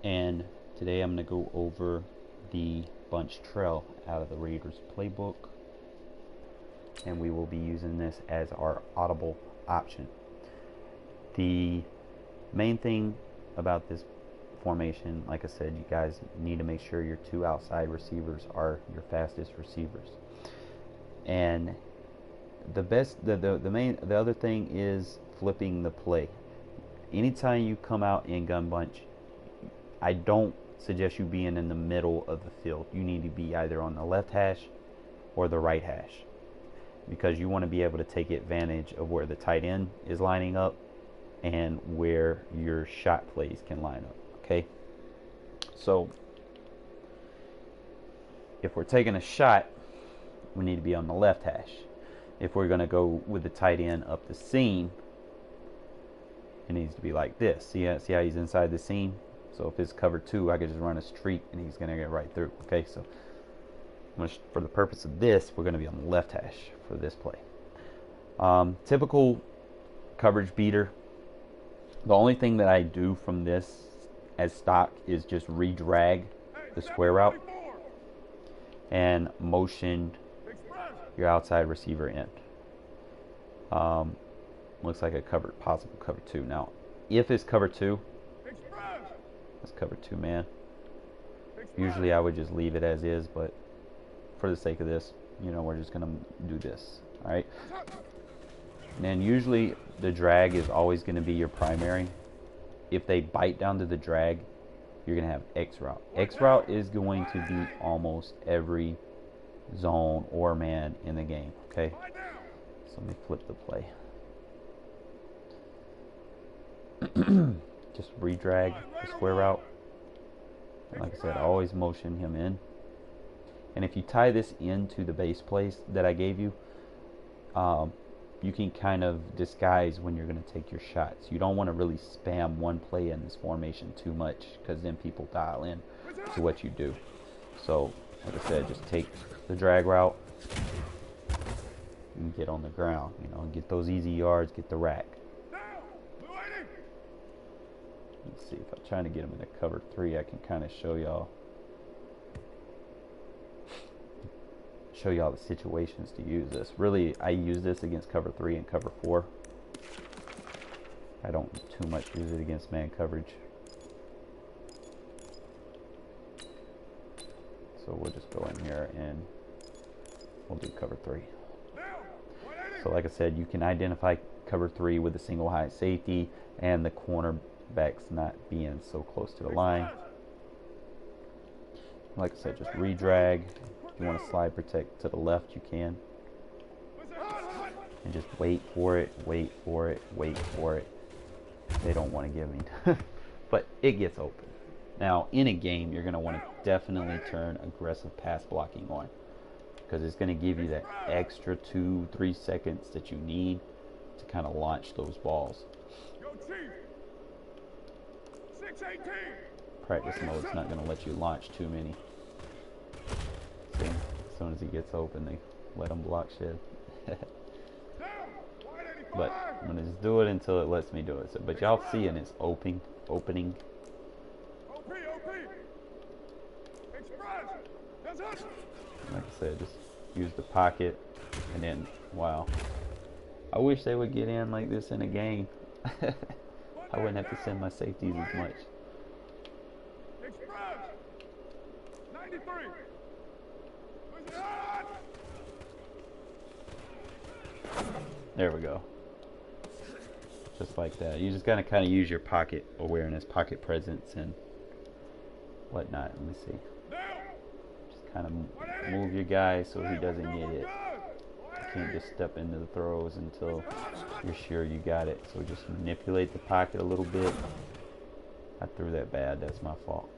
and today I'm going to go over the bunch trail out of the Raiders playbook, and we will be using this as our audible option. The main thing about this formation, like I said, you guys need to make sure your two outside receivers are your fastest receivers. And the other thing is flipping the play. Anytime you come out in gun bunch, I don't suggest you being in the middle of the field. You need to be either on the left hash or the right hash, because you want to be able to take advantage of where the tight end is lining up and where your shot plays can line up. Okay, so if we're taking a shot, we need to be on the left hash. If we're going to go with the tight end up the seam, it needs to be like this. See how he's inside the seam? So if it's cover 2, I could just run a streak and he's going to get right through. Okay, so for the purpose of this, we're going to be on the left hash for this play. Typical coverage beater. The only thing that I do from this as stock is just redrag the square route and motion your outside receiver in. Looks like a possible cover 2. Now, if it's cover 2, it's cover 2 man. Usually I would just leave it as is, but for the sake of this, we're just gonna do this. All right. And then usually the drag is always going to be your primary. If they bite down to the drag, you're going to have X route. X route is going to beat almost every zone or man in the game. Okay, so let me flip the play. Just redrag the square route. Like I said, I always motion him in. And if you tie this into the base plays that I gave you, you can kind of disguise when you're going to take your shots. You don't want to really spam one play in this formation too much, because then people dial in to what you do. So, like I said, just take the drag route and get on the ground. Get those easy yards, get the rack. Let's see, if I'm trying to get him in a cover 3, I can kind of show y'all the situations to use this. Really, I use this against cover 3 and cover 4. I don't too much use it against man coverage. So we'll just go in here and we'll do cover 3. So like I said, you can identify cover 3 with a single high safety and the cornerbacks not being so close to the line. Like I said, just redrag. If you want to slide protect to the left, you can. And just wait for it, wait for it, wait for it. They don't want to give me. But it gets open. Now, in a game, you're going to want to definitely turn aggressive pass blocking on, because it's going to give you that extra 2-3 seconds that you need to kind of launch those balls. Practice mode is not going to let you launch too many. See, as soon as he gets open, they let him block shit. But I'm going to just do it until it lets me do it. So, but y'all seeing it's opening. Like I said, just use the pocket, and then, wow. I wish they would get in like this in a game. I wouldn't have to send my safeties as much. There we go. Just like that. You just gotta kind of use your pocket awareness, pocket presence, and whatnot. Let me see. Just kind of move your guy so he doesn't get hit. You can't just step into the throws until you're sure you got it. So just manipulate the pocket a little bit. I threw that bad. That's my fault.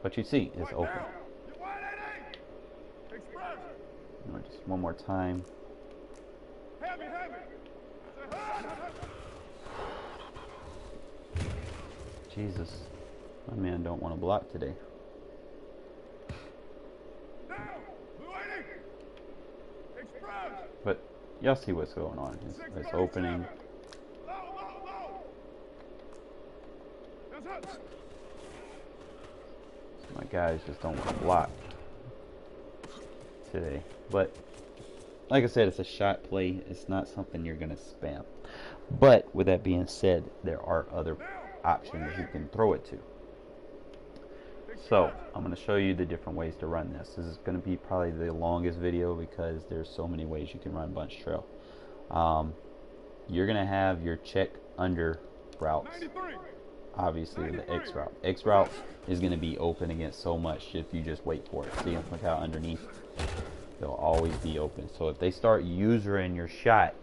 But you see, it's open. Just one more time. Jesus, my man don't want to block today. But y'all see what's going on. It's opening. My guys just don't want to block today. But like I said, it's a shot play. It's not something you're going to spam. But with that being said, there are other options you can throw it to. So I'm going to show you the different ways to run this. This is going to be probably the longest video because there's so many ways you can run bunch trail. You're going to have your check under routes. Obviously the X route. X route is going to be open against so much if you just wait for it. See, look how underneath they'll always be open. So if they start usering your shot,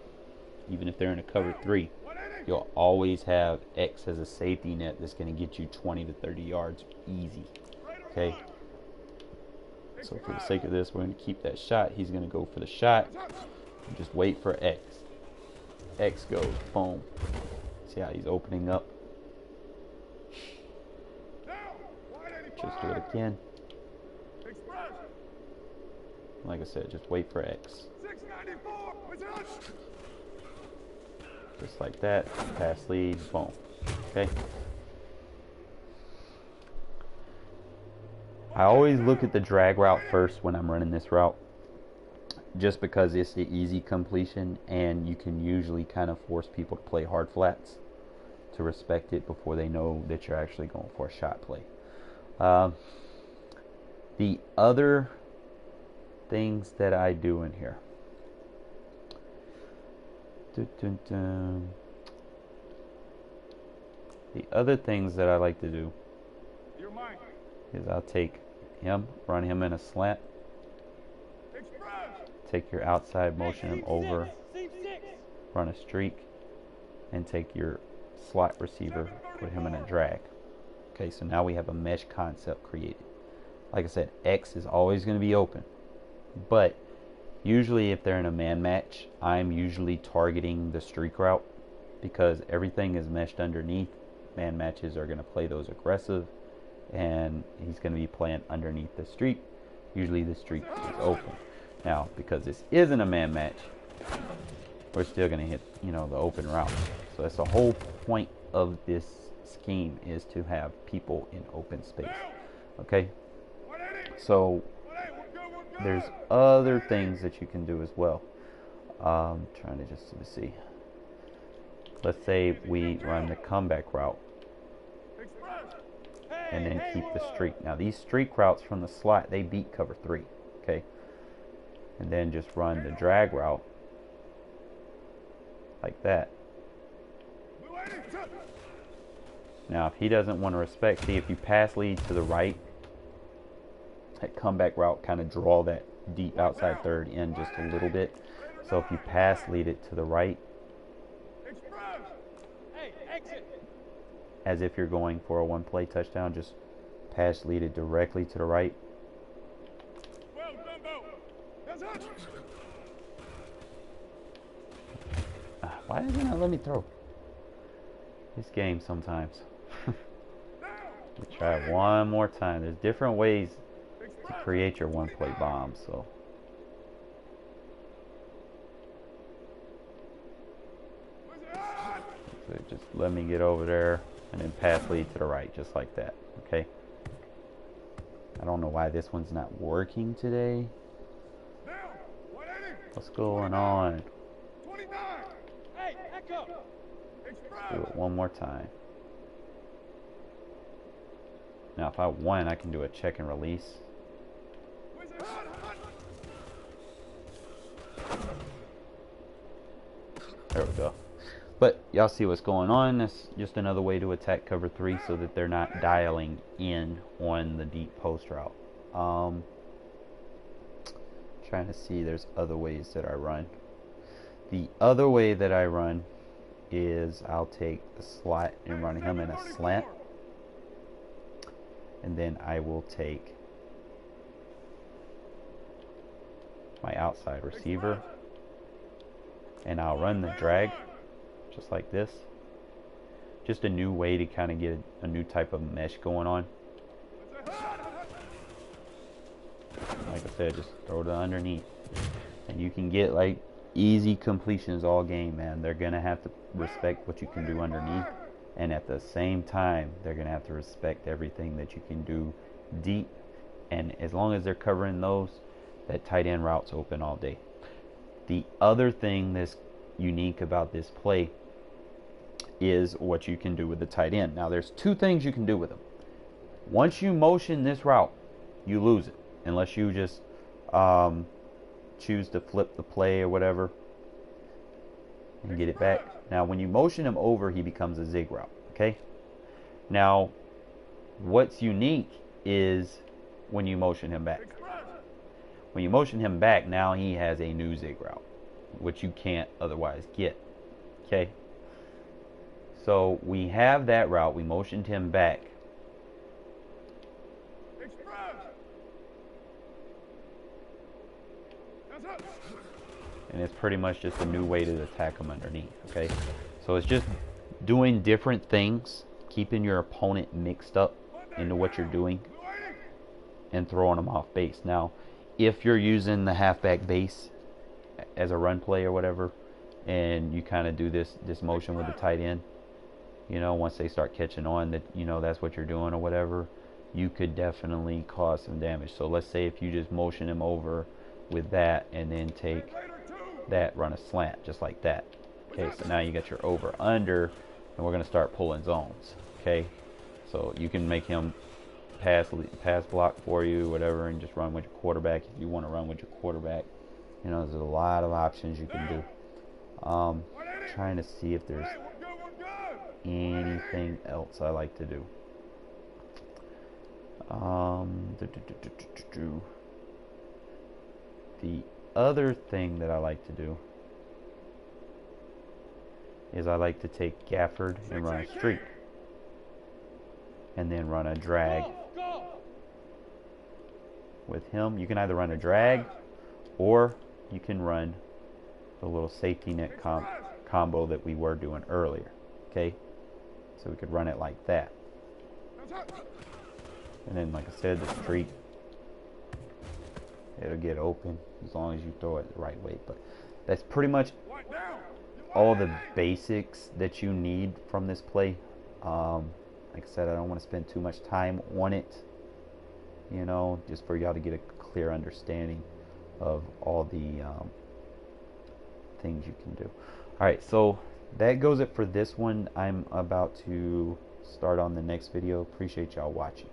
even if they're in a cover 3, you'll always have X as a safety net that's going to get you 20 to 30 yards easy. Okay. So for the sake of this, we're going to keep that shot. He's going to go for the shot. Just wait for X. X goes. Boom. See how he's opening up? Just do it again. Like I said, just wait for X. Just like that. Pass lead. Boom. Okay. I always look at the drag route first when I'm running this route, just because it's the easy completion and you can usually kind of force people to play hard flats to respect it before they know that you're actually going for a shot play. The other things that I do in here. The other things that I like to do is I'll take him, run him in a slant, take your outside, motion him over, run a streak, and take your slot receiver, put him in a drag. Okay, so now we have a mesh concept created. Like I said, X is always going to be open, but usually if they're in a man match, I'm usually targeting the streak route because everything is meshed underneath. Man matches are going to play those aggressive, and he's going to be playing underneath the streak. Usually the streak is open. Now, because this isn't a man match, we're still going to hit, you know, the open route. So that's the whole point of this scheme, is to have people in open space. Okay? So there's other things that you can do as well. Trying to just see. Let's say we run the comeback route and then keep the streak. Now these streak routes from the slot, they beat cover 3. Okay? And then just run the drag route like that. Now if he doesn't want to respect, see, if you pass lead to the right, that comeback route kind of draw that deep outside third in just a little bit. So if you pass lead it to the right, as if you're going for a one play touchdown, just pass lead it directly to the right. Why does it not let me throw? This game sometimes. We try it one more time. There's different ways to create your one play bomb, so just let me get over there and then pass lead to the right, just like that. Okay, I don't know why this one's not working today. What's going on? Let's do it one more time. Now if I want, I can do a check and release. There we go. But y'all see what's going on. That's just another way to attack cover 3 so that they're not dialing in on the deep post route. Trying to see, there's other ways that I run. The other way that I run is I'll take the slot and run him in a slant, and then I will take my outside receiver and I'll run the drag just like this. Just a new way to kind of get a new type of mesh going on. Like I said, just throw it underneath and you can get like easy completions all game, man. They're gonna have to respect what you can do underneath and at the same time they're going to have to respect everything that you can do deep. And as long as they're covering those, that tight end route's open all day. The other thing that's unique about this play is what you can do with the tight end. Now there's two things you can do with them. Once you motion this route, you lose it unless you just choose to flip the play or whatever and get it back. Now when you motion him over, he becomes a zig route. Okay, now what's unique is when you motion him back. When you motion him back, now he has a new zig route, which you can't otherwise get. Okay, so we have that route. We motioned him back. And it's pretty much just a new way to attack him underneath. Okay, so it's just doing different things, keeping your opponent mixed up into what you're doing, and throwing them off base. Now, if you're using the halfback base as a run play or whatever, and you kind of do this motion with the tight end, you know, once they start catching on that, you know, that's what you're doing or whatever, you could definitely cause some damage. So let's say if you just motion him over with that and then take that, run a slant just like that. Okay, so now you got your over under, and we're going to start pulling zones. Okay, so you can make him pass block for you, whatever, and just run with your quarterback if you want to run with your quarterback. You know, there's a lot of options you can do. Trying to see if there's anything else I like to do. The other thing that I like to do is I like to take Gafford and run a streak, and then run a drag with him. You can either run a drag, or you can run the little safety net combo that we were doing earlier. Okay, so we could run it like that, and then, like I said, the streak, it'll get open as long as you throw it the right way. But that's pretty much all the basics that you need from this play. Like I said, I don't want to spend too much time on it, you know, just for y'all to get a clear understanding of all the things you can do. Alright, so that goes it for this one. I'm about to start on the next video. Appreciate y'all watching.